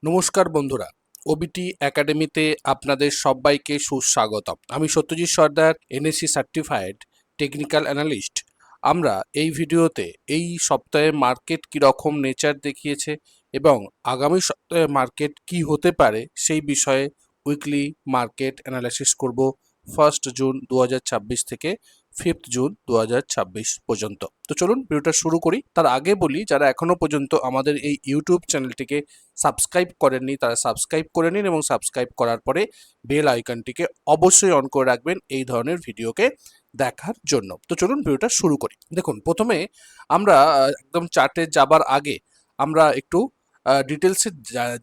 নমস্কার বন্ধুরা, ওবিটি একাডেমিতে আপনাদের সবাইকে সুস্বাগতম। আমি সত্যজিৎ সর্দার, এনএসসি সার্টিফাইড টেকনিক্যাল অ্যানালিস্ট। আমরা এই ভিডিওতে এই সপ্তাহে মার্কেট কীরকম নেচার দেখিয়েছে এবং আগামী সপ্তাহে মার্কেট কি হতে পারে সেই বিষয়ে উইকলি মার্কেট অ্যানালাইসিস করব 1 জুন 2026 থেকে 5 জুন 2026 পর্যন্ত। তো চলুন ভিডিওটা শুরু করি। তার আগে বলি, যারা এখনো পর্যন্ত আমাদের এই ইউটিউব চ্যানেলটিকে সাবস্ক্রাইব করেননি তারা সাবস্ক্রাইব করে নিন এবং সাবস্ক্রাইব করার পরে বেল আইকনটিকে অবশ্যই অন করে রাখবেন এই ধরনের ভিডিওকে দেখার জন্য। তো চলুন ভিডিওটা শুরু করি। দেখুন, প্রথমে আমরা একদম চার্টে যাবার আগে আমরা একটু ডিটেলসে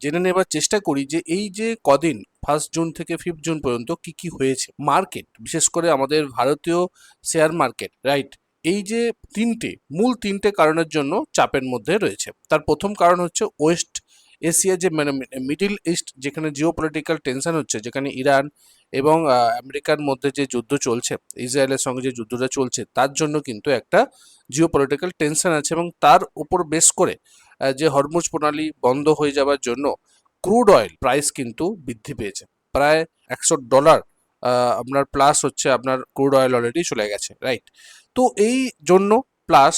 জেনে নেবার চেষ্টা করি যে এই যে কদিন 1 জুন থেকে 5 জুন পর্যন্ত কি কি হয়েছে মার্কেট, বিশেষ করে আমাদের ভারতীয় শেয়ার মার্কেট, রাইট? এই যে মূল তিনটে কারণের জন্য চাপের মধ্যে রয়েছে। তার প্রথম কারণ হচ্ছে ওয়েস্ট এশিয়া, যে মানে মিডিল ইস্ট, যেখানে জিওপলিটিক্যাল টেনশন হচ্ছে, যেখানে ইরান এবং আমেরিকার মধ্যে যে যুদ্ধ চলছে, ইসরায়েলের সঙ্গে যে যুদ্ধটা চলছে, তার জন্য কিন্তু একটা জিওপলিটিক্যাল টেনশন আছে এবং তার উপর বেস করে যে হরমুজ প্রণালী বন্ধ হয়ে যাওয়ার জন্য ক্রুড অয়েল প্রাইস কিন্তু বৃদ্ধি পেয়েছে। প্রায় $100 আপনার প্লাস হচ্ছে, আপনার ক্রুড অয়েল অলরেডি চলে গেছে, রাইট? তো এই জন্য প্লাস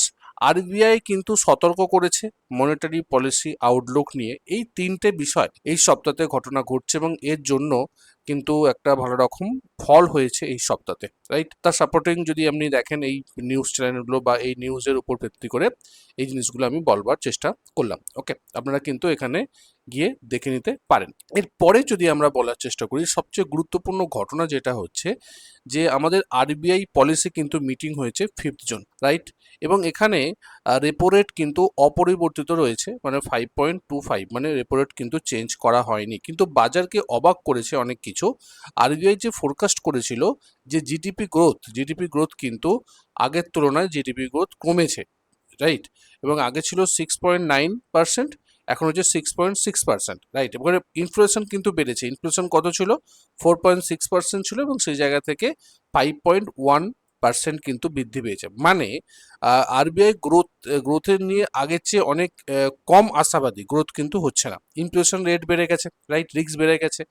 আরবিআই কিন্তু সতর্ক করেছে মনিটারি পলিসি আউটলুক নিয়ে। এই তিনটে বিষয় এই সপ্তাহে ঘটনা ঘটছে এবং এর জন্য কিন্তু একটা ভালো রকম ফল হয়েছে এই সপ্তাহে, রাইট? তার সাপোর্টিং যদি আপনি দেখেন এই নিউজ চ্যানেলগুলো বা এই নিউজের উপর ভিত্তি করে এই জিনিসগুলো আমি বলবার চেষ্টা করলাম। ওকে, আপনারা কিন্তু এখানে গিয়ে দেখে নিতে পারেন। এরপরে যদি আমরা বলার চেষ্টা করি, সবচেয়ে গুরুত্বপূর্ণ ঘটনা যেটা হচ্ছে যে আমাদের আরবিআই পলিসি কিন্তু মিটিং হয়েছে 5 জুন, রাইট? এবং এখানে রেপো রেট কিন্তু অপরিবর্তিত রয়েছে, মানে 5.25, মানে রেপো রেট কিন্তু চেঞ্জ করা হয়নি। কিন্তু বাজারকে অবাক করেছে অনেক কিছু। আরবিআই যে ফোরকাস্ট করেছিল যে জিডিপি গ্রোথ কিন্তু আগের তুলনায় জিডিপি গ্রোথ কমেছে, রাইট? এবং আগে ছিল 6.9%, এখন হচ্ছে 6.6%, রাইট? এবারে ইনফ্লেশন কিন্তু বেড়েছে। ইনফ্লেশন কত ছিল? 4.6% ছিল এবং সেই জায়গা থেকে 5.1% কিন্তু বৃদ্ধি পেয়েছে। মানে আরবিআই গ্রোথের নিয়ে আগের চেয়ে অনেক কম আশাবাদী। গ্রোথ কিন্তু হচ্ছে না। ইনফ্লেশন রেট বেড়ে গেছে, রাইট? রিস্ক বেড়ে গেছে।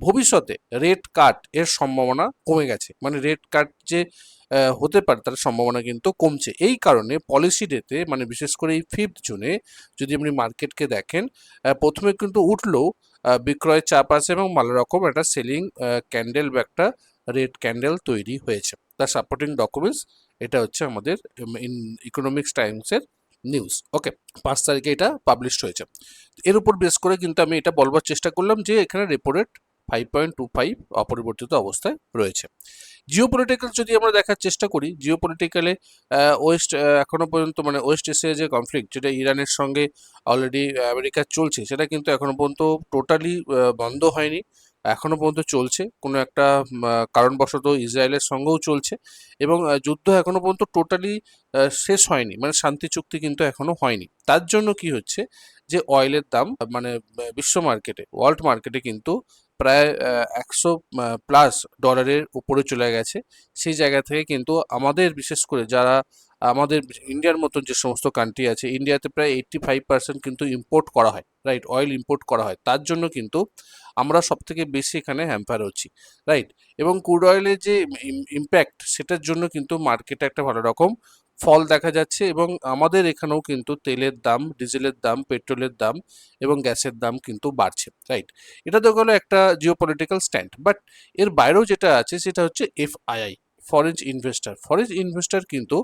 ভবিষ্যতে রেট কাট এর সম্ভাবনা কমে গেছে, মানে রেট কাট যে হতে পারে তার সম্ভাবনা কিন্তু কমছে। এই কারণে পলিসি ডেতে, মানে বিশেষ করে এই 5 জুনে যদি আপনি মার্কেটকে দেখেন, প্রথমে কিন্তু উঠলেও বিক্রয়ের চাপ আছে এবং ভালো রকম একটা সেলিং ক্যান্ডেল বা একটা রেড ক্যান্ডেল তৈরি হয়েছে। তার সাপোর্টিং ডকুমেন্টস এটা হচ্ছে আমাদের ইকোনমিক্স টাইমসের নিউজ। ওকে, 5 তারিখে এটা পাবলিশ হয়েছে। এর উপর বেস করে কিন্তু আমি এটা বলবার চেষ্টা করলাম যে এখানে রেপো রেট 5.25 অপরিবর্তিত অবস্থায় রয়েছে। জিওপলিটিক্যাল যদি আমরা দেখার চেষ্টা করি, জিওপলিটিক্যালে ওয়েস্ট এখনো পর্যন্ত, মানে ওয়েস্ট এশিয়া যে কনফ্লিক্ট, যেটা ইরানের সঙ্গে অলরেডি আমেরিকার চলছে, সেটা কিন্তু এখনো পর্যন্ত টোটালি বন্ধ হয়নি। এখনো পর্যন্ত চলছে, কোনো একটা কারণবশত ইসরায়েলের সঙ্গেও চলছে এবং যুদ্ধ এখনো পর্যন্ত টোটালি শেষ হয়নি, মানে শান্তি চুক্তি কিন্তু এখনো হয়নি। তার জন্য কি হচ্ছে যে অয়েলের দাম, মানে বিশ্ব মার্কেটে, ওয়ার্ল্ড মার্কেটে কিন্তু প্রায় 100+ ডলারের উপরে চলে গেছে। সেই জায়গা থেকে কিন্তু আমাদের, বিশেষ করে যারা আমাদের ইন্ডিয়ার মতন যে সমস্ত কান্ট্রি আছে, ইন্ডিয়াতে প্রায় 85% কিন্তু ইম্পোর্ট করা হয়, রাইট? অয়েল ইম্পোর্ট করা হয়। তার জন্য কিন্তু আমরা সব থেকে বেশি এখানে হ্যাম্পার হচ্ছি, রাইট? এবং ক্রুড অয়েলের যে ইম্প্যাক্ট, সেটার জন্য কিন্তু মার্কেটে একটা ভালো রকম ফল দেখা যাচ্ছে এবং আমাদের এখানেও কিন্তু তেলের দাম, ডিজেলের দাম, পেট্রোলের দাম এবং গ্যাসের দাম কিন্তু বাড়ছে, রাইট? এটা তো গেলো একটা জিওপলিটিক্যাল স্ট্যান্ড। বাট এর বাইরেও যেটা আছে সেটা হচ্ছে এফআইআই, ফরেন ইনভেস্টর কিন্তু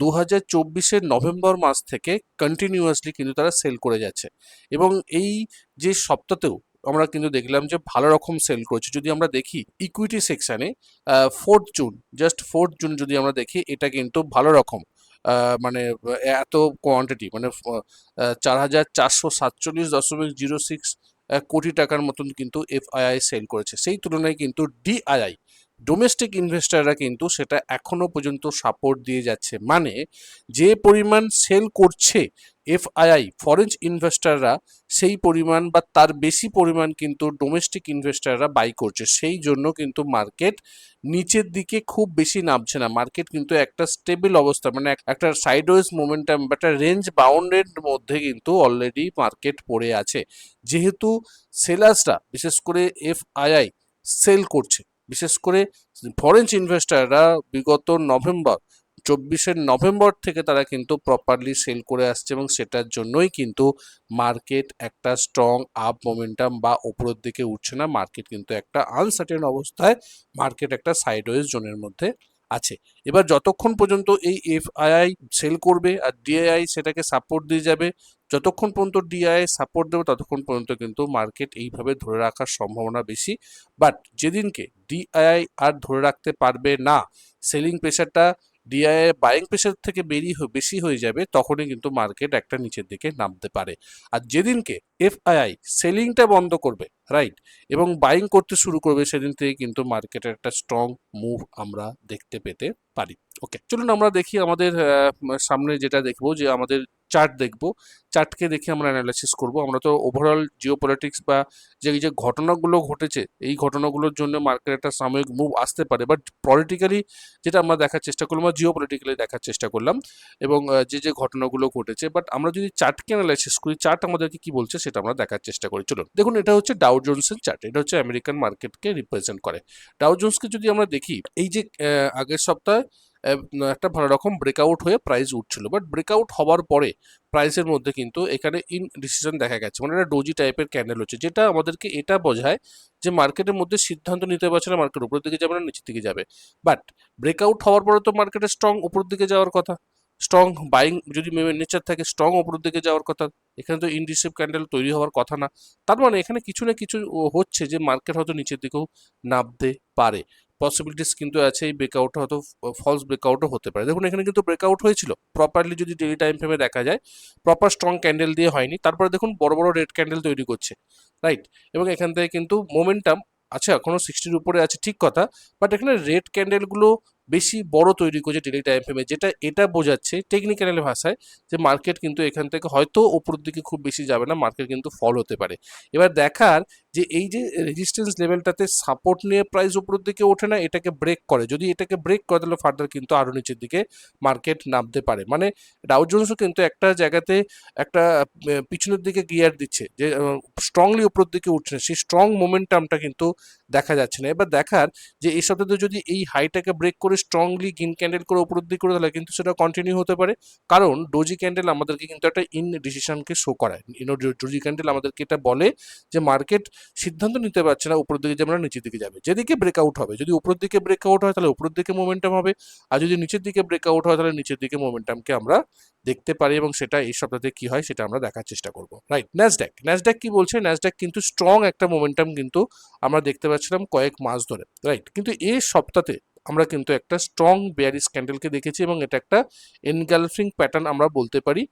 2024-এর নভেম্বর মাস থেকে কন্টিনিউয়াসলি কিন্তু তারা সেল করে যাচ্ছে এবং এই যে সপ্তাহতেও আমরা কিন্তু দেখলাম যে ভালো রকম সেল করেছে। যদি আমরা দেখি ইকুইটি সেকশনে 4 জুন, জাস্ট 4 জুন যদি আমরা দেখি, এটা কিন্তু ভালো রকম মানে এত কোয়ান্টিটি, মানে 4,447.06 কোটি টাকার মতন কিন্তু এফআইআই সেল করেছে। সেই তুলনায় কিন্তু ডিআইআই ডোমেস্টিক ইনভেস্টাররা কিন্তু সেটা এখনো পর্যন্ত সাপোর্ট দিয়ে যাচ্ছে, মানে যে পরিমাণ সেল করছে এফআইআই ফরেন ইনভেস্টাররা, সেই পরিমাণ বা তার বেশি পরিমাণ কিন্তু ডোমেস্টিক ইনভেস্টাররা বাই করছে। সেই জন্য কিন্তু মার্কেট নিচের দিকে খুব বেশি নামছে না, মার্কেট কিন্তু একটা স্টেবল অবস্থা, মানে একটা সাইডওয়েজ মোমেন্টাম বা একটা রেঞ্জ বাউন্ডের মধ্যে কিন্তু অলরেডি মার্কেট পড়ে আছে। যেহেতু সেলার্সরা বিশেষ করে এফআইআই সেল করছে, বিশেষ করে ফরেন ইনভেস্টাররা বিগত নভেম্বর থেকে তারা কিন্তু প্রপারলি সেল করে আসছে, এবং সেটার জন্যই কিন্তু মার্কেট একটা স্ট্রং আপ মোমেন্টাম বা উপরের দিকে উঠছে না। মার্কেট কিন্তু একটা আনসার্টেন অবস্থায়, মার্কেট একটা সাইডওয়েজ জোনের মধ্যে আছে। এবার যতক্ষণ পর্যন্ত এই এফআইআই সেল করবে আর ডিআইআই সেটাকে সাপোর্ট দিয়ে যাবে, যতক্ষণ পর্যন্ত ডিআইআই সাপোর্ট দেবে ততক্ষণ পর্যন্ত কিন্তু মার্কেট এইভাবে ধরে রাখার সম্ভাবনা বেশি। বাট যেদিনকে ডিআইআই আর ধরে রাখতে পারবে না, সেলিং প্রেশারটা ডিআইআই বাইং প্রেশার থেকে বেশি হয়ে যাবে, তখনই কিন্তু মার্কেট একটা নিচের দিকে নামতে পারে। আর যেদিনকে এফআইআই সেলিংটা বন্ধ করবে, রাইট, এবং বাইং করতে শুরু করবে, সেদিন থেকে কিন্তু মার্কেটের একটা স্ট্রং মুভ আমরা দেখতে পেতে পারি। ওকে, চলুন আমরা দেখি আমাদের সামনে যেটা দেখবো, যে আমাদের চার্ট দেখবো। চার্টকে দেখে আমরা অ্যানালাইসিস করব। আমরা তো ওভারঅল জিও পলিটিক্স বা যে এই যে ঘটনাগুলো ঘটেছে, এই ঘটনাগুলোর জন্য মার্কেট একটা সাময়িক মুভ আসতে পারে, বাট পলিটিক্যালি যেটা আমরা দেখার চেষ্টা করলাম বা জিও পলিটিক্যালি দেখার চেষ্টা করলাম, এবং যে ঘটনাগুলো ঘটেছে। বাট আমরা যদি চার্টকে অ্যানালাইসিস করি, চার্ট আমাদেরকে কি বলছে সেটা আমরা দেখার চেষ্টা করি। চলুন দেখুন, এটা হচ্ছে ডাউ জোন্সের চার্ট, এটা হচ্ছে আমেরিকান মার্কেটকে রিপ্রেজেন্ট করে। ডাউ জোন্সকে যদি আমরা দেখি, এই যে আগের সপ্তাহে একটা ভালো রকম ব্রেকআউট হয়ে প্রাইস উঠছিল, বাট ব্রেকআউট হওয়ার পরে প্রাইসের মধ্যে কিন্তু এখানে ইনডিসিশন দেখা গেছে, মানে একটা ডোজি টাইপের ক্যান্ডেল হচ্ছে, যেটা আমাদেরকে এটা বোঝায় যে মার্কেটের মধ্যে সিদ্ধান্ত নিতে পারছে না মার্কেট উপরের দিকে যাবে না নিচের দিকে যাবে। বাট ব্রেকআউট হওয়ার পরে তো মার্কেটের স্ট্রং উপরের দিকে যাওয়ার কথা, স্ট্রং বাইং যদি নেচার থাকে স্ট্রং উপরের দিকে যাওয়ার কথা। এখানে তো ইনডিসিভ ক্যান্ডেল তৈরি হওয়ার কথা না। তার মানে এখানে কিছু না কিছু হচ্ছে যে মার্কেট হয়তো নিচের দিকেও নামতে পারে। পসিবিলিটিস কিন্তু আছে, এই ব্রেকআউট হয়তো ফলস ব্রেকআউটও হতে পারে। দেখুন এখানে কিন্তু ব্রেকআউট হয়েছিল প্রপারলি, যদি ডেইলি টাইম ফ্রেমে দেখা যায়, প্রপার স্ট্রং ক্যান্ডেল দিয়ে হয়নি। তারপরে দেখুন বড় বড় রেড ক্যান্ডেল তৈরি করছে, রাইট, এবং এখান থেকে কিন্তু মোমেন্টাম আচ্ছা এখনো 60-র উপরে আছে, ঠিক কথা, বাট এখানে রেড ক্যান্ডেলগুলো বেশি বড় তৈরি করছে ডেইলি টাইম ফ্রেমে, যেটা এটা বোঝাচ্ছে টেকনিক্যাল ভাষায় যে মার্কেট কিন্তু এখান থেকে হয়তো উপরের দিকে খুব বেশি যাবে না, মার্কেট কিন্তু ফল হতে পারে। এবার দেখার যে এই যে রেজিস্ট্যান্স লেভেলটাতে সাপোর্ট নিয়ে প্রাইস উপরের দিকে ওঠে না, এটাকে ব্রেক করে, যদি এটাকে ব্রেক করে তাহলে ফার্দার কিন্তু আরো নিচের দিকে মার্কেট নামতে পারে। মানে ডাউ জোন্সও কিন্তু একটা জায়গাতে একটা পিছনের দিকে গিয়ার দিচ্ছে, যে স্ট্রংলি উপরের দিকে উঠছে না, সেই স্ট্রং মোমেন্টামটা কিন্তু দেখা যাচ্ছে না। এবার দেখার যে এই সপ্তাহে যদি এই হাইটাকে ব্রেক করে স্ট্রংলি গ্রিন ক্যান্ডেল করে উপরের দিকে করে, তাহলে কিন্তু সেটা কন্টিনিউ হতে পারে। কারণ ডোজি ক্যান্ডেল আমাদেরকে কিন্তু একটা ডিসিশনকে শো করায়। ডোজি ক্যান্ডেল আমাদেরকে এটা বলে যে মার্কেট সিদ্ধান্ত নিতে পারছে না উপরের দিকে যাবে না নিচের দিকে যাবে। যেদিকে ব্রেকআউট হবে, যদি উপরের দিকে ব্রেকআউট হয় তাহলে উপরের দিকে মোমেন্টাম হবে, আর যদি নিচের দিকে ব্রেকআউট হয় তাহলে নিচের দিকে মোমেন্টামকে আমরা দেখতে পারি, এবং সেটা এই সপ্তাহে কি হয় সেটা আমরা দেখার চেষ্টা করব। রাইট, ন্যাসড্যাক কি বলছে? ন্যাসড্যাক কিন্তু স্ট্রং একটা মোমেন্টাম কিন্তু আমরা দেখতে পাচ্ছিলাম কয়েক মাস ধরে, রাইট, কিন্তু এই সপ্তাহে আমরা কিন্তু একটা স্ট্রং বেয়ারিশ ক্যান্ডেলকে দেখেছি, এবং এটা একটা এনগালফিং প্যাটার্ন আমরা বলতে পারি।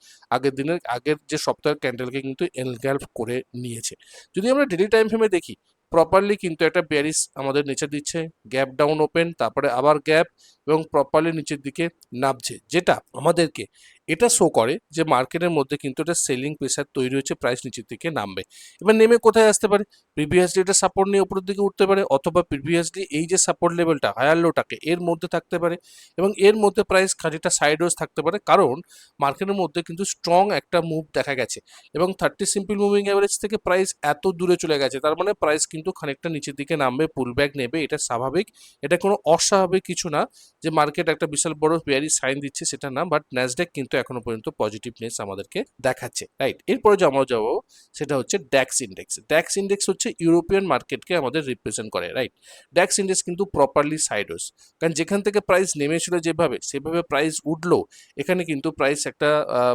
আগের যে সপ্তাহের ক্যান্ডেলকে কিন্তু এনগালফ করে নিয়েছে। যদি আমরা ডেইলি টাইম ফ্রেমে দেখি, প্রপারলি কিন্তু একটা বেয়ারিশ আমাদের নিচে দিচ্ছে, গ্যাপ ডাউন ওপেন, তারপরে আবার গ্যাপ, এবং প্রপারলি নিচের দিকে নামছে, যেটা আমাদেরকে এটা শো করে যে মার্কেটের মধ্যে কিন্তু একটা সেলিং প্রেসার তৈরি হচ্ছে, প্রাইস নিচের দিকে নামবে। এবার নেমে কোথায় আসতে পারে? প্রিভিয়াসলি এটা সাপোর্ট নিয়ে উপরের দিকে উঠতে পারে, অথবা প্রিভিয়াসলি এই যে সাপোর্ট লেভেলটা হায়ার লোটাকে এর মধ্যে থাকতে পারে, এবং এর মধ্যে প্রাইস খানিকটা সাইডওয়েজ থাকতে পারে, কারণ মার্কেটের মধ্যে কিন্তু স্ট্রং একটা মুভ দেখা গেছে, এবং 30 সিম্পল মুভিং অ্যাভারেজ থেকে প্রাইস এত দূরে চলে গেছে, তার মানে প্রাইস কিন্তু খানিকটা নিচের দিকে নামবে, পুল ব্যাক নেবে, এটা স্বাভাবিক, এটা কোনো অস্বাভাবিক কিছু না যে মার্কেট একটা বিশাল বড় বেয়ারি সাইন দিচ্ছে, সেটা না। বাট ন্যাসড্যাক কিন্তু এখনো পর্যন্ত পজিটিভনেস আমাদেরকে দেখাচ্ছে, রাইট। এরপরে যে আমরা যাবো সেটা হচ্ছে ড্যাক্স ইন্ডেক্স। ড্যাক্স ইন্ডেক্স হচ্ছে ইউরোপিয়ান মার্কেটকে আমাদের রিপ্রেজেন্ট করে, রাইট। ড্যাক্স ইন্ডেক্স কিন্তু প্রপারলি সাইডওয়েজ, কারণ যেখান থেকে প্রাইস নেমেছিল যেভাবে, সেভাবে প্রাইস উঠলো, এখানে কিন্তু প্রাইস একটা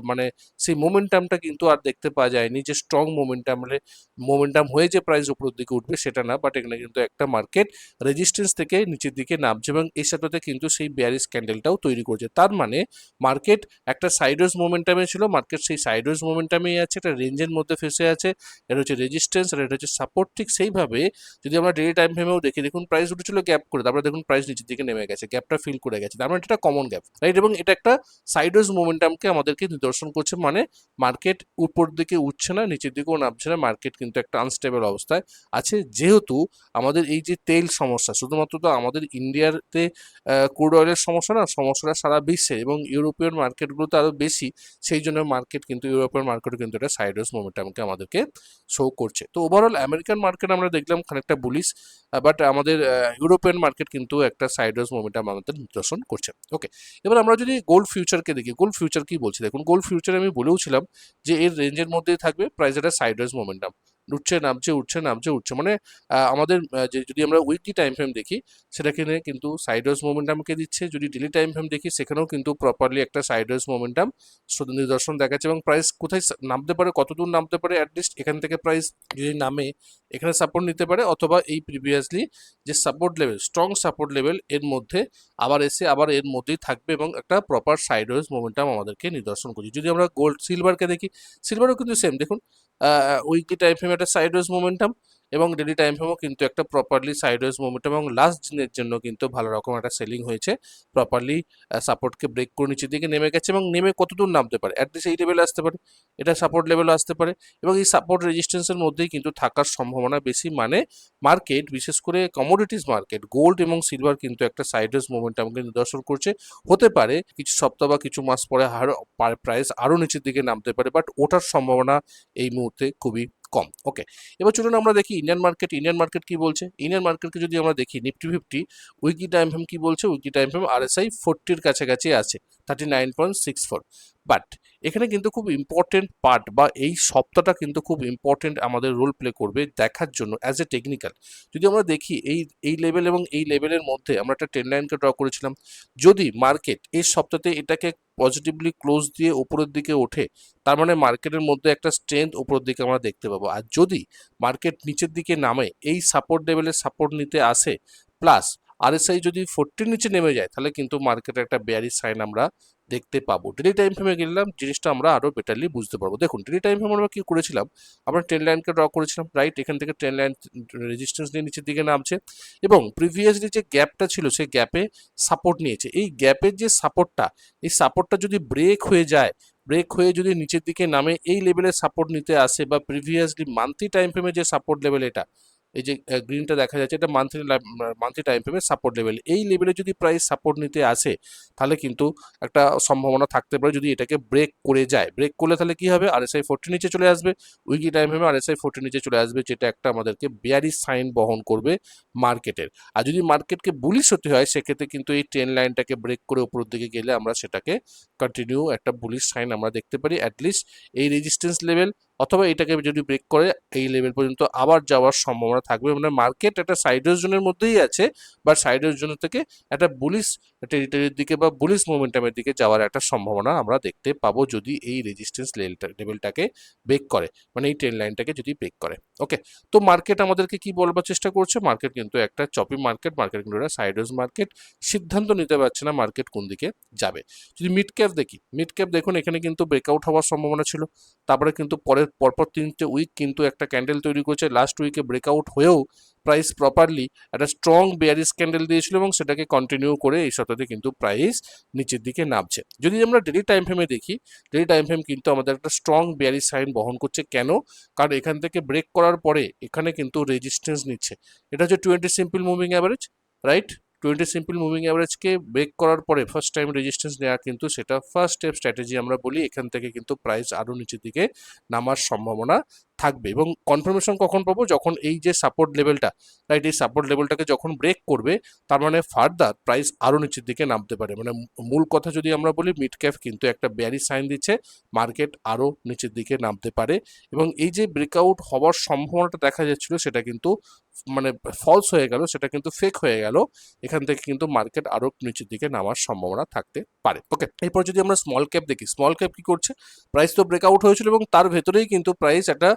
মানে সেই মোমেন্টামটা কিন্তু আর দেখতে পাওয়া যায়নি, যে স্ট্রং মোমেন্টাম হয়ে যে প্রাইস উপরের দিকে উঠবে সেটা না, বাট এখানে কিন্তু একটা মার্কেট রেজিস্ট্যান্স থেকে নিচের দিকে নামছে, এবং এই সাথে কিন্তু সেই বেয়ারিশ ক্যান্ডেলটাও তৈরি করছে। তার মানে মার্কেট একটা একটা সাইডওয়েজ মোমেন্টামে ছিল, মার্কেট সেই সাইডওয়েজ মোমেন্টামেই আছে, একটা রেঞ্জের মধ্যে ফেসে আছে, এটা হচ্ছে রেজিস্ট্যান্স আর এটা হচ্ছে সাপোর্ট। ঠিক সেইভাবে যদি আমরা ডেইলি টাইম ফ্রেমেও দেখি, দেখুন প্রাইস উঠেছিল গ্যাপ করে, তারপরে দেখুন প্রাইস নিচের দিকে নেমে গেছে, গ্যাপটা ফিল করে গেছে, তার মানে এটা কমন গ্যাপ, রাইট? এবং এটা একটা সাইডওয়েজ মোমেন্টামকে আমাদেরকে নিদর্শন করছে, মানে মার্কেট উপর দিকে উঠছে না, নিচের দিকেও নামছে না, মার্কেট কিন্তু একটা আনস্টেবল অবস্থায় আছে। যেহেতু আমাদের এই যে তেল সমস্যা, শুধুমাত্র তো আমাদের ইন্ডিয়াতে ক্রুড অয়েলের সমস্যা না, সমস্যাটা সারা বিশ্বে এবং ইউরোপিয়ান মার্কেটগুলোতে আরও বেশি, সেই জন্য মার্কেট কিন্তু ইউরোপিয়ান মার্কেটও কিন্তু একটা সাইডওয়েজ মোমেন্টামকে আমাদেরকে শো করছে। তো ওভারঅল আমেরিকান মার্কেট আমরা দেখলাম খানিকটা বুলিশ, বাট আমাদের ইউরোপিয়ান মার্কেট কিন্তু একটা সাইডওয়েজ মোমেন্টাম আমাদের নিদর্শন করছে। ওকে, এবার আমরা যদি গোল্ড ফিউচারকে দেখি, গোল্ড ফিউচার কি বলছি দেখুন। গোল্ড ফিউচার আমি বলেওছিলাম যে এর রেঞ্জের মধ্যেই থাকবে, প্রাইস একটা সাইডওয়েজ মোমেন্টাম, উঠছে নামছে উঠছে নামছে উঠছে, মানে আমাদের যে যদি আমরা উইকলি টাইম ফ্রেম দেখি সেটাকে কিন্তু সাইডওয়েজ মোমেন্টামকে দিচ্ছে। যদি ডেলি টাইম ফ্রেম দেখি সেখানেও কিন্তু প্রপারলি একটা সাইডওয়েজ মোমেন্টাম নিদর্শন দেখাচ্ছে, এবং প্রাইস কোথায় নামতে পারে, কতদূর নামতে পারে, অ্যাটলিস্ট এখান থেকে প্রাইস যদি নামে এখানে সাপোর্ট নিতে পারে, অথবা এই প্রিভিয়াসলি যে support level, strong support level এর মধ্যে আবার এসে আবার এর মধ্যেই থাকবে, এবং একটা প্রপার সাইডওয়েজ মোমেন্টাম আমাদেরকে নিদর্শন করছে। যদি আমরা গোল্ড সিলভারকে দেখি, সিলভারও কিন্তু সেম, দেখুন উইকলি টাইম ফ্রেমে একটা সাইডওয়েজ মোমেন্টাম এবং ডেলি টাইম ফ্রেমও কিন্তু একটা প্রপারলি সাইডওয়েজ মোমেন্টাম, এবং লাস্ট দিনের জন্য কিন্তু ভালো রকম একটা সেলিং হয়েছে, প্রপারলি সাপোর্টকে ব্রেক করে নিচের দিকে নেমে গেছে, এবং নেমে কতদূর নামতে পারে, অ্যাটলিস্ট এই লেভেলে আসতে পারে, এটা সাপোর্ট লেভেলে আসতে পারে, এবং এই সাপোর্ট রেজিস্ট্যান্সের মধ্যেই কিন্তু থাকার সম্ভাবনা বেশি। মানে মার্কেট, বিশেষ করে কমোডিটিস মার্কেট, গোল্ড এবং সিলভার কিন্তু একটা সাইডওয়েজ মোমেন্টামকে নিদর্শন করছে। হতে পারে কিছু সপ্তাহ বা কিছু মাস পরে প্রাইস আরও নিচের দিকে নামতে পারে, বাট ওঠার সম্ভাবনা এই মুহূর্তে খুবই কম। ওকে, এবার চলুন আমরা দেখি ইন্ডিয়ান মার্কেট। ইন্ডিয়ান মার্কেট কি বলছে? ইন্ডিয়ান মার্কেটকে যদি আমরা দেখি, নিফটি 50 উইকলি টাইম ফ্রেম কি বলছে? উইকলি টাইম ফ্রেম RSI 40-র কাছাকাছি আছে, 39.64। বাট এখানে কিন্তু খুব ইম্পর্টেন্ট পার্ট, বা এই সপ্তাহটা কিন্তু খুব ইম্পর্টেন্ট আমাদের রোল প্লে করবে দেখার জন্য অ্যাজ এ টেকনিক্যাল। যদি আমরা দেখি এই লেভেল এবং এই লেভেলের মধ্যে আমরা একটা ট্রেন্ড লাইনকে ড্র করেছিলাম, যদি মার্কেট এই সপ্তাহে এটাকে পজিটিভলি ক্লোজ দিয়ে উপরের দিকে ওঠে, তার মানে মার্কেটের মধ্যে একটা স্ট্রেংথ উপরের দিকে আমরা দেখতে পাবো। আর যদি মার্কেট নিচের দিকে নামে, এই সাপোর্ট লেভেলে সাপোর্ট নিতে আসে, প্লাস RSI যদি 40-র নিচে নেমে যায়, তাহলে কিন্তু মার্কেটে একটা বেয়ারিশ সাইন আমরা দেখতে পাবো। ডেলি টাইম ফ্রেমে গেলাম, জিনিসটা আমরা আরো বেটারলি বুঝতে পারবো। দেখুন ডেলি টাইম ফ্রেমে আমরা কি করেছিলাম, আমরা ট্রেন্ড লাইনকে ড্র করেছিলাম, রাইট? এখান থেকে ট্রেন্ড লাইন রেজিস্ট্যান্স নিয়ে নিচের দিকে নামছে, এবং প্রিভিয়াসলি যে গ্যাপটা ছিল সেই গ্যাপে সাপোর্ট নিয়েছে। এই গ্যাপের যে সাপোর্টটা, এই সাপোর্টটা যদি ব্রেক হয়ে যায়, ব্রেক হয়ে যদি নিচের দিকে নামে এই লেভেলে সাপোর্ট নিতে আসে, বা প্রিভিয়াসলি মান্থলি টাইম ফ্রেমে যে সাপোর্ট লেভেল, এটা এই যে গ্রিনটা দেখা যাচ্ছে, এটা মান্থলি টাইম ফ্রেমে সাপোর্ট লেভেল, এই লেভেলে যদি প্রাইস সাপোর্ট নিতে আসে, তাহলে কিন্তু একটা সম্ভাবনা থাকতে পারে যদি এটাকে ব্রেক করে যায়। ব্রেক করলে তাহলে কি হবে, RSI 40 নিচে চলে আসবে, উইকলি টাইম ফ্রেমে RSI 40 নিচে চলে আসবে, যেটা একটা আমাদেরকে বেয়ারিশ সাইন বহন করবে মার্কেটের। আর যদি মার্কেটকে বুলিশ হতে হয়, সেক্ষেত্রে কিন্তু এই ট্রেন্ড লাইনটাকে ব্রেক করে উপরের দিকে গেলে আমরা সেটাকে কন্টিনিউ একটা বুলিশ সাইন আমরা দেখতে পারি, অ্যাটলিস্ট এই রেজিস্ট্যান্স লেভেল, অথবা এটাকে যদি ব্রেক করে এই লেভেল পর্যন্ত আবার যাওয়ার সম্ভাবনা থাকবে। মানে মার্কেট একটা সাইডওয়েজ জোনের মধ্যেই আছে, বা সাইডওয়েজ জোন থেকে একটা বুলিশ টেরিটরির দিকে বা বুলিশ মোমেন্টামের দিকে যাওয়ার একটা সম্ভাবনা আমরা দেখতে পাবো, যদি এই রেজিস্ট্যান্স লেভেলটাকে ব্রেক করে, মানে এই ট্রেন্ড লাইনটাকে যদি ব্রেক করে। ওকে, তো মার্কেট আমাদেরকে কি বলবার চেষ্টা করছে, মার্কেট কিন্তু একটা চপি মার্কেট, মার্কেট কিন্তু একটা সাইডওয়েজ মার্কেট, সিদ্ধান্ত নিতে পারছে না মার্কেট কোন দিকে যাবে। যদি মিড ক্যাপ দেখি, মিড ক্যাপ দেখুন এখানে কিন্তু ব্রেকআউট হওয়ার সম্ভাবনা ছিল, তারপরে কিন্তু পরপর 3টে উইক কিন্তু একটা ক্যান্ডেল তৈরি করেছে, লাস্ট উইকে ব্রেকআউট হয়েও প্রাইস প্রপারলি একটা স্ট্রং বেয়ারিশ ক্যান্ডেল দিয়েছিল, এবং সেটাকে কন্টিনিউ করে এই সপ্তাহে কিন্তু প্রাইস নিচের দিকে নামছে। যদি আমরা ডেলি টাইম ফ্রেমে দেখি, ডেলি টাইম ফ্রেম কিন্তু আমাদের একটা স্ট্রং বেয়ারিশ সাইন বহন করছে। কেন? কারণ এখান থেকে ব্রেক করার পরে এখানে কিন্তু রেজিস্ট্যান্স নিচ্ছে, এটা হচ্ছে 20 simple moving average, right? 20 simple moving অ্যাভারেজকে ব্রেক করার পরে ফার্স্ট টাইম রেজিস্ট্যান্স নেওয়া, কিন্তু সেটা ফার্স্ট স্টেপ স্ট্র্যাটেজি আমরা বলি। এখান থেকে কিন্তু প্রাইস আরও নিচের দিকে নামার সম্ভাবনা থাকবে, এবং কনফার্মেশন কখন পাবো, যখন এই যে সাপোর্ট লেভেলটা, রাইট, এই সাপোর্ট লেভেলটাকে যখন ব্রেক করবে, তার মানে ফার্দার প্রাইস আরও নিচের দিকে নামতে পারে। মানে মূল কথা যদি আমরা বলি, মিড ক্যাপ কিন্তু একটা বেয়ারিশ সাইন দিচ্ছে, মার্কেট আরও নিচের দিকে নামতে পারে, এবং এই যে ব্রেকআউট হওয়ার সম্ভাবনাটা দেখা যাচ্ছিল, সেটা কিন্তু মানে ফলস হয়ে গেল, সেটা কিন্তু ফেক হয়ে গেল, এখান থেকে কিন্তু মার্কেট আরো নিচের দিকে নামার সম্ভাবনা থাকতে পারে। ওকে, এরপর যদি আমরা স্মল ক্যাপ দেখি, স্মল ক্যাপ কি করছে, প্রাইস তো ব্রেকআউট হয়েছিল এবং তার ভেতরেই কিন্তু প্রাইস একটা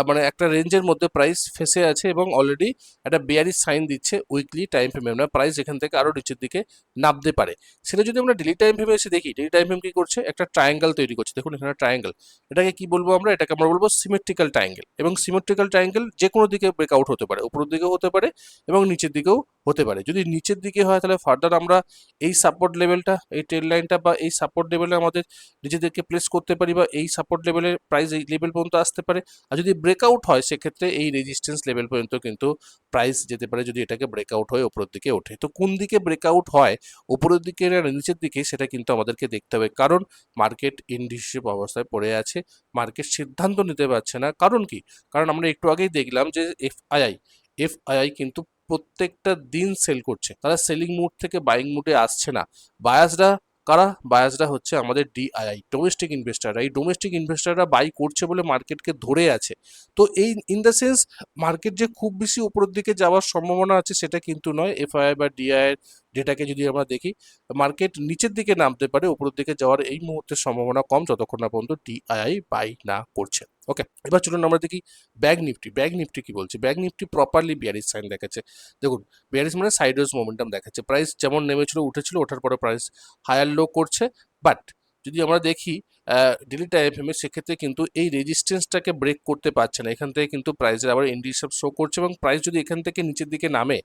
মানে একটা রেঞ্জের মধ্যে প্রাইস ফেসে আছে এবং অলরেডি একটা বেয়ারিশ সাইন দিচ্ছে উইকলি টাইম ফ্রেমে, আমরা প্রাইস এখান থেকে আরো নিচের দিকে নামতে পারে। সেটা যদি আমরা ডেলি টাইম ফ্রেমে এসে দেখি, ডেলি টাইম ফ্রেম কি করছে, একটা ট্রায়াঙ্গেল তৈরি করছে, দেখুন এখানে ট্রায়াঙ্গেল, এটাকে কি বলবো আমরা, এটাকে আমরা বলবো সিমেট্রিক্যাল ট্রায়াঙ্গেল। এবং সিমেট্রিক্যাল ট্রায়াঙ্গেল যে কোনো দিকে ব্রেকআউট হতে পারে, উপরের দিকেও হতে পারে এবং নিচের দিকেও হতে পারে। যদি নিচের দিকে হয় তাহলে ফার্দার আমরা এই সাপোর্ট লেভেলটা, এই ট্রেড লাইনটা বা এই সাপোর্ট লেভেলে আমাদের নিজেদেরকে প্লেস করতে পারি, বা এই সাপোর্ট লেভেলের প্রাইস এই লেভেল পর্যন্ত আসতে পারে। আর যদি ব্রেকআউট হয় সেক্ষেত্রে এই রেজিস্ট্যান্স লেভেল পর্যন্ত কিন্তু প্রাইস যেতে পারে, যদি এটাকে ব্রেকআউট হয়ে উপরের দিকে ওঠে। তো কোন দিকে ব্রেকআউট হয়, উপরের দিকে না নিচের দিকে, সেটা কিন্তু আমাদেরকে দেখতে হবে, কারণ মার্কেট ইনডিসিশন অবস্থায় পড়ে আছে, মার্কেট সিদ্ধান্ত নিতে পারছে না। কারণ কি, কারণ আমরা একটু আগেই দেখলাম যে এফআইআই কিন্তু প্রত্যেকটা দিন সেল করছে, তারা সেলিং মুড থেকে বাইং মুডে আসছে না। বায়াসরা কারা, বায়াসরা হচ্ছে আমাদের ডিআইআই, ডোমেস্টিক ইনভেস্টাররা। এই ডোমেস্টিক ইনভেস্টাররা বাই করছে বলে মার্কেটকে ধরে আছে। তো এই ইন দ্য সেন্স মার্কেট যে খুব বেশি উপরের দিকে যাওয়ার সম্ভাবনা আছে সেটা কিন্তু নয়। এফআইআই বা ডিআইআই এর ডেটাকে যদি আমরা দেখি, মার্কেট নিচের দিকে নামতে পারে, উপরের দিকে যাওয়ার এই মুহূর্তে সম্ভাবনা কম, যতক্ষণ না পর্যন্ত ডিআইআই বাই না করছে। ওকে, এবার চলুন আমরা দেখি ব্যাগ নিফটি। ব্যাগ নিফটি কি বলছে, bank Nifty properly bearish sign দেখাচ্ছে। দেখুন বিয়ারিশ মানে সাইডওয়েজ মোমেন্টাম দেখাচ্ছে, প্রাইস যেমন নেমেছিল উঠেছিল, ওঠার পরে প্রাইস হায়ার লো করছে। বাট যদি আমরা দেখি ডেলি টাইম ফ্রেমে, সেক্ষেত্রে কিন্তু এই রেজিস্ট্যান্সটাকে ব্রেক করতে পারছে না, এখান থেকে কিন্তু প্রাইসের আবার ইন্ডিসেপ শো করছে। এবং প্রাইস যদি এখান থেকে নিচের দিকে নেমে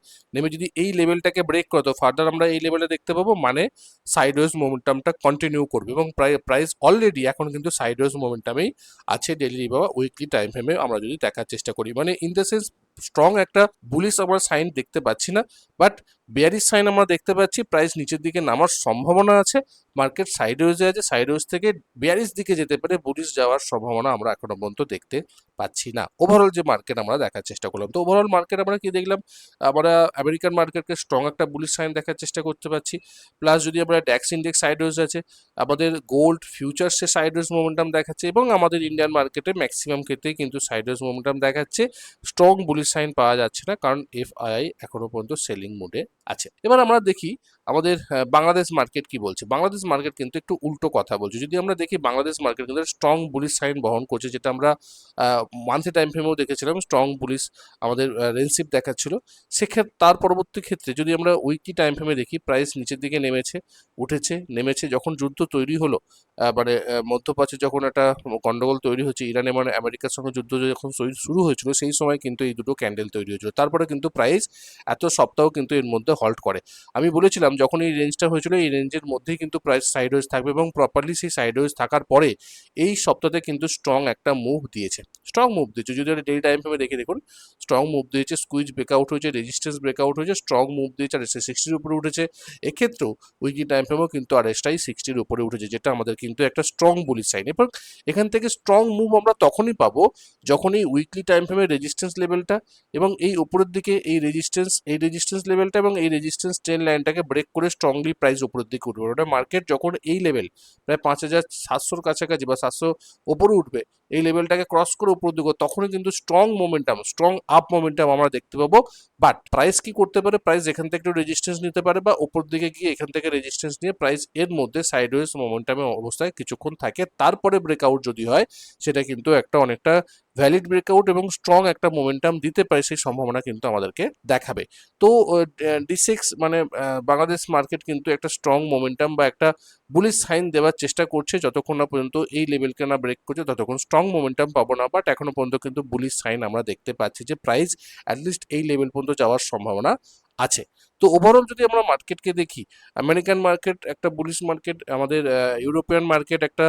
যদি এই লেভেলটাকে ব্রেক করে, তো ফার্দার আমরা এই লেভেলে দেখতে পাবো, মানে সাইডওয়েজ মোমেন্টামটা কন্টিনিউ করবে। এবং প্রাইস অলরেডি এখন কিন্তু সাইডওয়েজ মোমেন্টামেই আছে ডেইলি বা উইকলি টাইম ফ্রেমে আমরা যদি দেখার চেষ্টা করি। মানে ইন দ্য সেন্স স্ট্রং একটা বুলিশ আমরা সাইন দেখতে পাচ্ছি না, বাট বেয়ারিশ সাইন আমরা দেখতে পাচ্ছি, প্রাইস নিচের দিকে নামার সম্ভাবনা আছে, মার্কেট সাইডওয়েজে আছে, সাইডওয়েজ থেকে বেয়ারিশ দিকে যেতে পারে, বুলিশ যাওয়ার সম্ভাবনা আমরা এখনো পর্যন্ত দেখতে পাচ্ছি না। ওভারঅল যে মার্কেট আমরা দেখার চেষ্টা করলাম, তো ওভারঅল মার্কেট আমরা কি দেখলাম, আমরা আমেরিকান মার্কেটকে স্ট্রং একটা বুলিশ সাইন দেখার চেষ্টা করতে পারছি। প্লাস যদি আমরা ড্যাক্স ইন্ডেক্স সাইডওয়েজ আছে, আমাদের গোল্ড ফিউচার্সে সাইডওয়েজ মোমেন্টাম দেখাচ্ছে, এবং আমাদের ইন্ডিয়ান মার্কেটে ম্যাক্সিমাম ক্ষেত্রেই কিন্তু সাইডওয়েজ মোমেন্টাম দেখাচ্ছে। স্ট্রং বুলিশ সাইন পাওয়া যাচ্ছে না, কারণ এফআইআই এখনো পর্যন্ত সেলিং মোডে আছে। এবার আমরা দেখি আমাদের বাংলাদেশ মার্কেট কি বলছে। বাংলাদেশ মার্কেট কিন্তু একটু উল্টো কথা বলছে। যদি আমরা দেখি বাংলাদেশ মার্কেট কিন্তু স্ট্রং বুলিশ সাইন বহন করছে, যেটা আমরা মান্থলি টাইম ফ্রেমেও দেখেছিলাম, স্ট্রং বুলিশ আমাদের রেঞ্জশিপ দেখাচ্ছিল। সেক্ষেত্রে তার পরবর্তী ক্ষেত্রে যদি আমরা উইকলি টাইম ফ্রেমে দেখি, প্রাইস নিচের দিকে নেমেছে, উঠেছে, নেমেছে। যখন যুদ্ধ তৈরি হলো, মানে মধ্যপ্রাচ্যে যখন একটা গন্ডগোল তৈরি হচ্ছে, ইরানে মানে আমেরিকার সঙ্গে যুদ্ধ যখন শুরু হয়েছিল, সেই সময় কিন্তু এই দুটো ক্যান্ডেল তৈরি হয়েছিল। তারপরে কিন্তু প্রাইস এত সপ্তাহ কিন্তু এর মধ্যে হল্ট করে। আমি বলেছিলাম যখন এই রেঞ্জটা হয়েছিল, এই রেঞ্জের মধ্যেই কিন্তু প্রাইস সাইডওয়েজ থাকবে, এবং প্রপারলি সেই সাইডওয়েজ থাকার পরে এই সপ্তাহে কিন্তু স্ট্রং একটা মুভ দিয়েছে, স্ট্রং মুভ দিয়েছে। যদি ডেলি টাইম ফ্রেমে দেখে দেখুন, স্ট্রং মুভ দিয়েছে, স্কুইজ ব্রেকআউট হয়েছে, রেজিস্ট্যান্স ব্রেকআউট হয়েছে, স্ট্রং মুভ দিয়েছে, আর এসে 60-র উপরে উঠেছে। এক্ষেত্রেও উইকলি টাইম ফ্রেমেও কিন্তু আর এসটাই 60-র উপরে উঠেছে, যেটা আমাদের কিন্তু একটা স্ট্রং বুলিশ সাইন। এবং এখান থেকে স্ট্রং মুভ আমরা তখনই পাবো যখন এই উইকলি টাইম ফ্রেমের রেজিস্ট্যান্স লেভেলটা এবং এই উপরের দিকে এই রেজিস্ট্যান্স লেভেলটা এবং এই রেজিস্ট্যান্স ট্রেন্ড লাইনটাকে ব্রেক করে স্ট্রংলি প্রাইস উপরের দিকে উঠবে। ওটা মার্কেট যখন এই লেভেল প্রায় 5,700-র কাছাকাছি বা 700 ওপরে উঠবে, এই লেভেলটাকে ক্রস করে উপর দিকে, তখনই কিন্তু strong momentum, strong up momentum আমরা দেখতে পাবো। বাট প্রাইস কি করতে পারে, প্রাইস এখান থেকে একটু রেজিস্ট্যান্স নিতে পারে, বা উপর দিকে গিয়ে এখান থেকে রেজিস্ট্যান্স নিয়ে প্রাইস এর মধ্যে সাইডওয়েজ মোমেন্টামে অবস্থায় কিছুক্ষণ থাকে, তারপরে ব্রেকআউট যদি হয়, সেটা কিন্তু একটা অনেকটা ভ্যালিড ব্রেকআউট এবং স্ট্রং একটা মোমেন্টাম দিতে পারে, সেই সম্ভাবনা কিন্তু আমাদেরকে দেখাবে। তো ডিসেক্স মানে বাংলাদেশ মার্কেট কিন্তু একটা স্ট্রং মোমেন্টাম বা একটা বুলিশ সাইন দেওয়ার চেষ্টা করছে, যতক্ষণ না পর্যন্ত এই লেভেলকে না ব্রেক করছে ততক্ষণ স্ট্রং মোমেন্টাম পাবো না। বাট এখনো পর্যন্ত কিন্তু বুলিশ সাইন আমরা দেখতে পাচ্ছি যে প্রাইস অ্যাটলিস্ট এই লেভেল পর্যন্ত যাওয়ার সম্ভাবনা আছে। তো ওভারঅল যদি আমরা মার্কেটকে দেখি, আমেরিকান মার্কেট একটা বুলিশ মার্কেট, আমাদের ইউরোপিয়ান মার্কেট একটা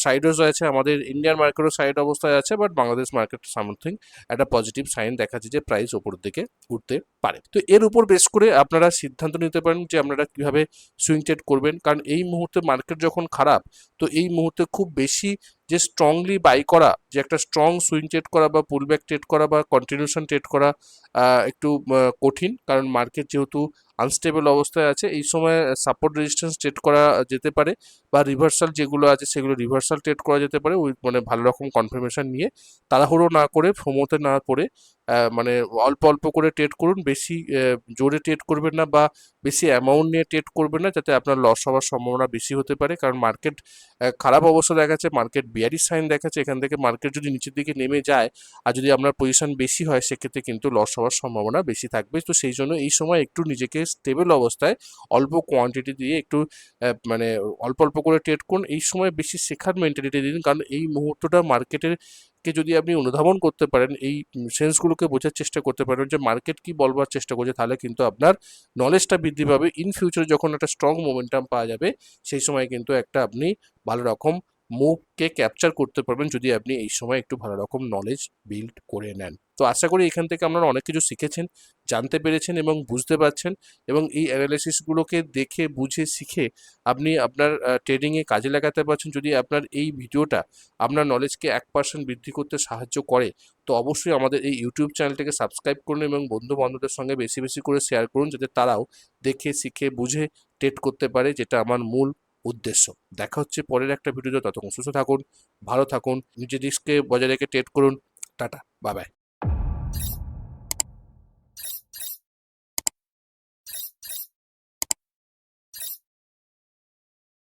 সাইডওয়েজ আছে, আমাদের ইন্ডিয়ান মার্কেটও সাইড অবস্থায় আছে, বাট বাংলাদেশ মার্কেট সামথিং একটা পজিটিভ সাইন দেখাচ্ছে যে প্রাইস ওপরের দিকে উঠতে পারে। তো এর উপর বেস করে আপনারা সিদ্ধান্ত নিতে পারেন যে আপনারা কিভাবে সুইং ট্রেড করবেন, কারণ এই মুহূর্তে মার্কেট যখন খারাপ, তো এই মুহূর্তে খুব বেশি যে স্ট্রংলি বাই করা, যে একটা স্ট্রং সুইং ট্রেড করা বা পুলব্যাক ট্রেড করা বা কন্টিনিউশন ট্রেড করা একটু কঠিন, কারণ মার্কেট যেহেতু আনস্টেবল অবস্থায় আছে, এই সময় সাপোর্ট রেজিস্ট্যান্স ট্রেড করা যেতে পারে, বা রিভার্সাল যেগুলো আছে সেগুলো রিভার্সাল ট্রেড করা যেতে পারে, ওই মানে ভালো রকম কনফার্মেশন নিয়ে। তাড়াহুড়ো না করে, ফোমোতে না পড়ে মানে অল্প অল্প করে ট্রেড করুন, বেশি জোরে ট্রেড করবেন না বা বেশি অ্যামাউন্ট নিয়ে ট্রেড করবেন না, যাতে আপনার লস হওয়ার সম্ভাবনা বেশি হতে পারে। কারণ মার্কেট খারাপ অবস্থা দেখাচ্ছে, মার্কেট বিয়ারিশ সাইন দেখাচ্ছে, এখান থেকে মার্কেট যদি নিচের দিকে নেমে যায় আর যদি আপনার পজিশন বেশি হয়, সেক্ষেত্রে কিন্তু লস হওয়ার সম্ভাবনা বেশি থাকবে। তো সেই জন্য এই সময় একটু নিজেকে স্টেবল অবস্থায় অল্প কোয়ান্টিটি দিয়ে একটু মানে অল্প অল্প করে ট্রেড করুন। এই সময় বেশি শেখার মেন্টালিটি দিন, কারণ এই মুহূর্তটা মার্কেটের কে যদি আপনি অনুধাবন করতে পারেন, এই সেন্সগুলোকে বোঝার চেষ্টা করতে পারেন যে মার্কেট কি বলবার চেষ্টা করছে, তাহলে কিন্তু আপনার নলেজটা বৃদ্ধি পাবে। ইন ফিউচারে যখন একটা স্ট্রং মোমেন্টাম পাওয়া যাবে, সেই সময় কিন্তু একটা আপনি ভালো রকম মুভকে ক্যাপচার করতে পারবেন, যদি আপনি এই সময় একটু ভালো রকম নলেজ বিল্ড করে নেন। তো আশা করি এখান থেকে আপনারা অনেক কিছু শিখেছেন, জানতে পেরেছেন এবং বুঝতে পারছেন, এবং এই অ্যানালাইসিসগুলোকে দেখে বুঝে শিখে আপনি আপনার ট্রেডিংয়ে কাজে লাগাতে পারছেন। যদি আপনার এই ভিডিওটা আপনার নলেজকে 1% বৃদ্ধি করতে সাহায্য করে, তো অবশ্যই আমাদের এই ইউটিউব চ্যানেলটিকে সাবস্ক্রাইব করুন এবং বন্ধু বান্ধবদের সঙ্গে বেশি বেশি করে শেয়ার করুন, যাতে তারাও দেখে শিখে বুঝে ট্রেড করতে পারে, যেটা আমার মূল উদ্দেশ্য। দেখা হচ্ছে পরের একটা ভিডিওতে, ততক্ষণ সুস্থ থাকুন, ভালো থাকুন, নিজের রিস্ককে বজায় রেখে ট্রেড করুন। Tata, bye bye.